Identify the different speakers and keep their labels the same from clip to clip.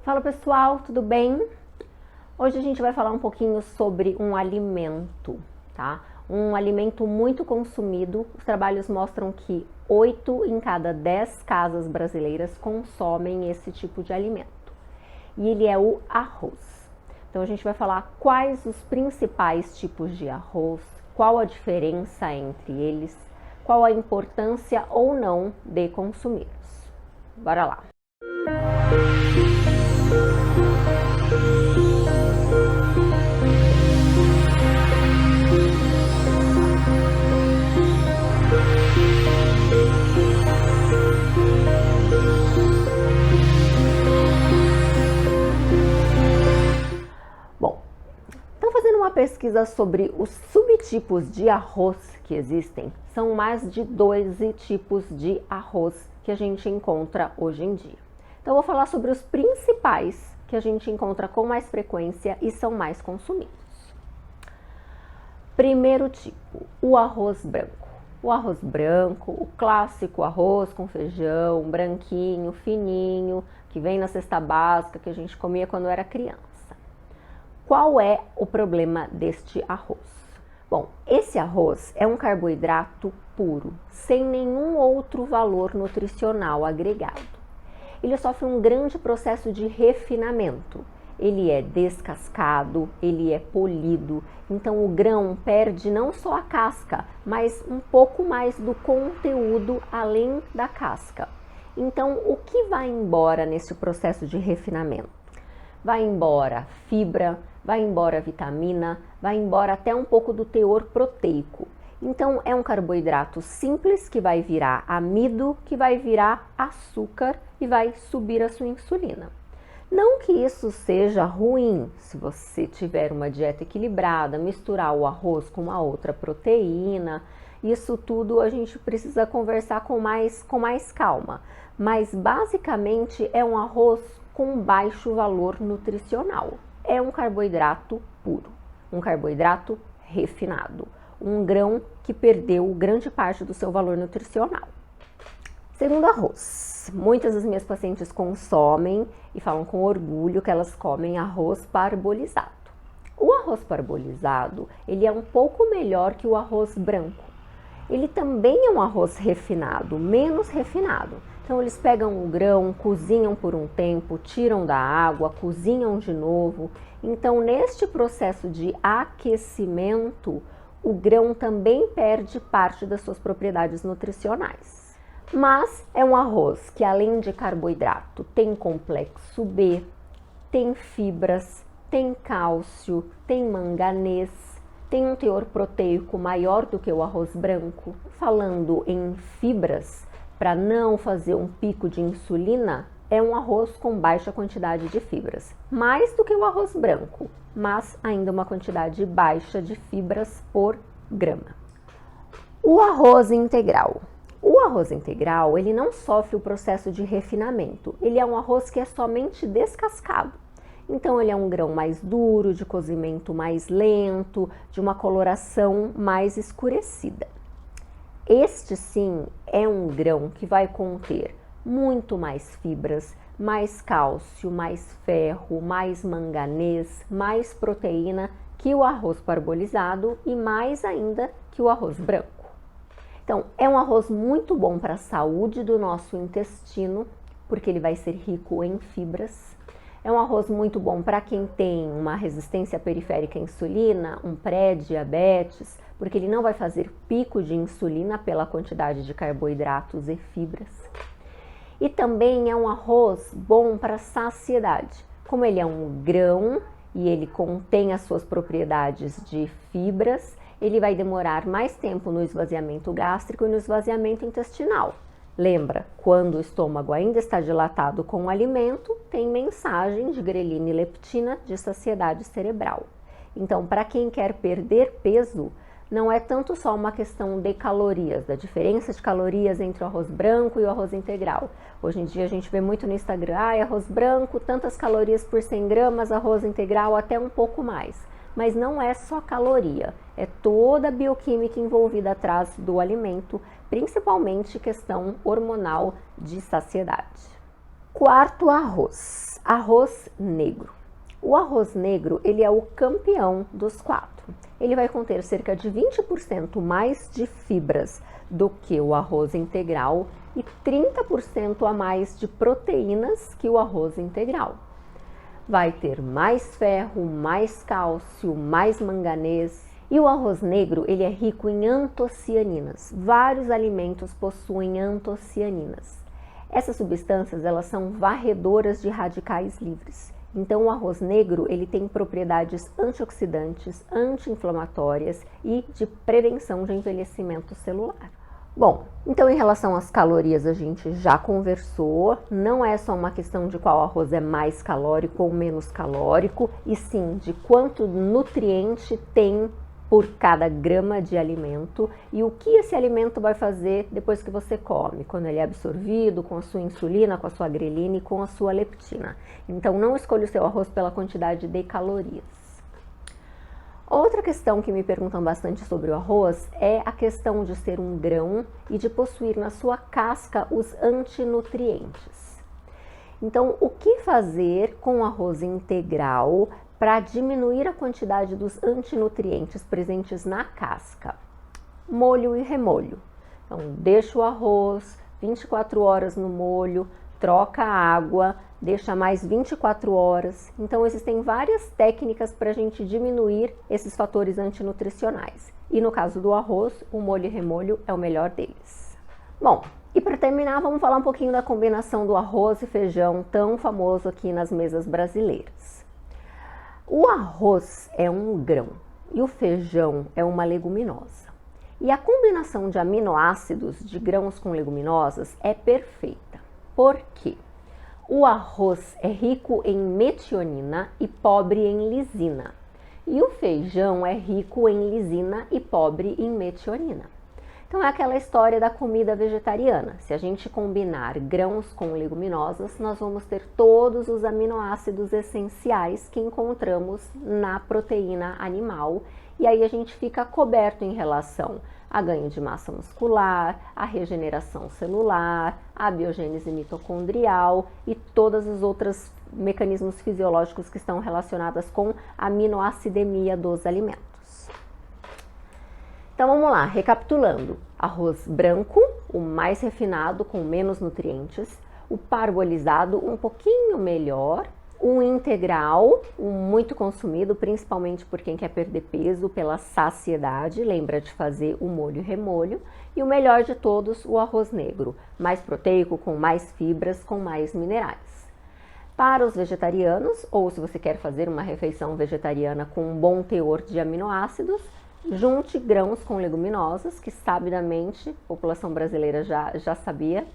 Speaker 1: Fala pessoal, tudo bem? Hoje a gente vai falar um pouquinho sobre um alimento, tá? Um alimento muito consumido. Os trabalhos mostram que 8 em cada 10 casas brasileiras consomem esse tipo de alimento. E ele é o arroz. Então a gente vai falar quais os principais tipos de arroz, qual a diferença entre eles, qual a importância ou não de consumi-los. Bora lá! Bom, então fazendo uma pesquisa sobre os subtipos de arroz que existem, são mais de 12 tipos de arroz que a gente encontra hoje em dia. Então eu vou falar sobre os principais que a gente encontra com mais frequência e são mais consumidos. Primeiro tipo, o arroz branco. O arroz branco, o clássico arroz com feijão, branquinho, fininho, que vem na cesta básica, que a gente comia quando era criança. Qual é o problema deste arroz? Bom, esse arroz é um carboidrato puro, sem nenhum outro valor nutricional agregado. Ele sofre um grande processo de refinamento. Ele é descascado, ele é polido, então o grão perde não só a casca, mas um pouco mais do conteúdo além da casca. Então, o que vai embora nesse processo de refinamento? Vai embora fibra, vai embora vitamina, vai embora até um pouco do teor proteico. Então, é um carboidrato simples que vai virar amido, que vai virar açúcar e vai subir a sua insulina. Não que isso seja ruim, se você tiver uma dieta equilibrada, misturar o arroz com uma outra proteína, isso tudo a gente precisa conversar com mais calma. Mas basicamente é um arroz com baixo valor nutricional. É um carboidrato puro, um carboidrato refinado, um grão que perdeu grande parte do seu valor nutricional. Segundo arroz, muitas das minhas pacientes consomem e falam com orgulho que elas comem arroz parbolizado. O arroz parbolizado, ele é um pouco melhor que o arroz branco. Ele também é um arroz refinado, menos refinado. Então eles pegam o grão, cozinham por um tempo, tiram da água, cozinham de novo. Então neste processo de aquecimento, o grão também perde parte das suas propriedades nutricionais. Mas é um arroz que, além de carboidrato, tem complexo B, tem fibras, tem cálcio, tem manganês, tem um teor proteico maior do que o arroz branco. Falando em fibras, para não fazer um pico de insulina, é um arroz com baixa quantidade de fibras. Mais do que o arroz branco, mas ainda uma quantidade baixa de fibras por grama. O arroz integral. O arroz integral, ele não sofre o processo de refinamento. Ele é um arroz que é somente descascado. Então, ele é um grão mais duro, de cozimento mais lento, de uma coloração mais escurecida. Este, sim, é um grão que vai conter muito mais fibras, mais cálcio, mais ferro, mais manganês, mais proteína que o arroz parbolizado e mais ainda que o arroz branco. Então, é um arroz muito bom para a saúde do nosso intestino, porque ele vai ser rico em fibras. É um arroz muito bom para quem tem uma resistência periférica à insulina, um pré-diabetes, porque ele não vai fazer pico de insulina pela quantidade de carboidratos e fibras. E também é um arroz bom para saciedade. Como ele é um grão e ele contém as suas propriedades de fibras, ele vai demorar mais tempo no esvaziamento gástrico e no esvaziamento intestinal. Lembra, quando o estômago ainda está dilatado com o alimento, tem mensagem de grelina e leptina de saciedade cerebral. Então, para quem quer perder peso, não é tanto só uma questão de calorias, da diferença de calorias entre o arroz branco e o arroz integral. Hoje em dia a gente vê muito no Instagram, arroz branco, tantas calorias por 100 gramas, arroz integral até um pouco mais. Mas não é só caloria, é toda a bioquímica envolvida atrás do alimento, principalmente questão hormonal de saciedade. Quarto arroz, arroz negro. O arroz negro, ele é o campeão dos quatro. Ele vai conter cerca de 20% mais de fibras do que o arroz integral e 30% a mais de proteínas que o arroz integral. Vai ter mais ferro, mais cálcio, mais manganês. E o arroz negro, ele é rico em antocianinas. Vários alimentos possuem antocianinas. Essas substâncias, elas são varredoras de radicais livres. Então, o arroz negro, ele tem propriedades antioxidantes, anti-inflamatórias e de prevenção de envelhecimento celular. Bom, então em relação às calorias a gente já conversou, não é só uma questão de qual arroz é mais calórico ou menos calórico, e sim de quanto nutriente tem por cada grama de alimento e o que esse alimento vai fazer depois que você come, quando ele é absorvido com a sua insulina, com a sua grelina e com a sua leptina. Então não escolha o seu arroz pela quantidade de calorias. Outra questão que me perguntam bastante sobre o arroz é a questão de ser um grão e de possuir na sua casca os antinutrientes. Então, o que fazer com o arroz integral para diminuir a quantidade dos antinutrientes presentes na casca? Molho e remolho. Então, deixa o arroz 24 horas no molho, troca a água, deixa mais 24 horas. Então, existem várias técnicas para a gente diminuir esses fatores antinutricionais. E no caso do arroz, o molho e remolho é o melhor deles. Bom, e para terminar, vamos falar um pouquinho da combinação do arroz e feijão, tão famoso aqui nas mesas brasileiras. O arroz é um grão e o feijão é uma leguminosa. E a combinação de aminoácidos de grãos com leguminosas é perfeita. Por quê? O arroz é rico em metionina e pobre em lisina. E o feijão é rico em lisina e pobre em metionina. Então é aquela história da comida vegetariana. Se a gente combinar grãos com leguminosas, nós vamos ter todos os aminoácidos essenciais que encontramos na proteína animal. E aí a gente fica coberto em relação a ganho de massa muscular, a regeneração celular, a biogênese mitocondrial e todos os outros mecanismos fisiológicos que estão relacionados com a aminoacidemia dos alimentos. Então vamos lá, recapitulando: arroz branco, o mais refinado com menos nutrientes, o parbolizado um pouquinho melhor, o integral, o muito consumido, principalmente por quem quer perder peso pela saciedade, lembra de fazer o molho e remolho, e o melhor de todos, o arroz negro, mais proteico, com mais fibras, com mais minerais. Para os vegetarianos, ou se você quer fazer uma refeição vegetariana com um bom teor de aminoácidos, junte grãos com leguminosas, que sabidamente a população brasileira já sabia,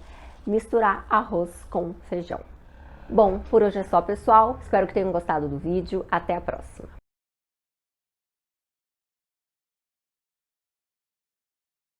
Speaker 1: misturar arroz com feijão. Bom, por hoje é só, pessoal. Espero que tenham gostado do vídeo. Até a próxima!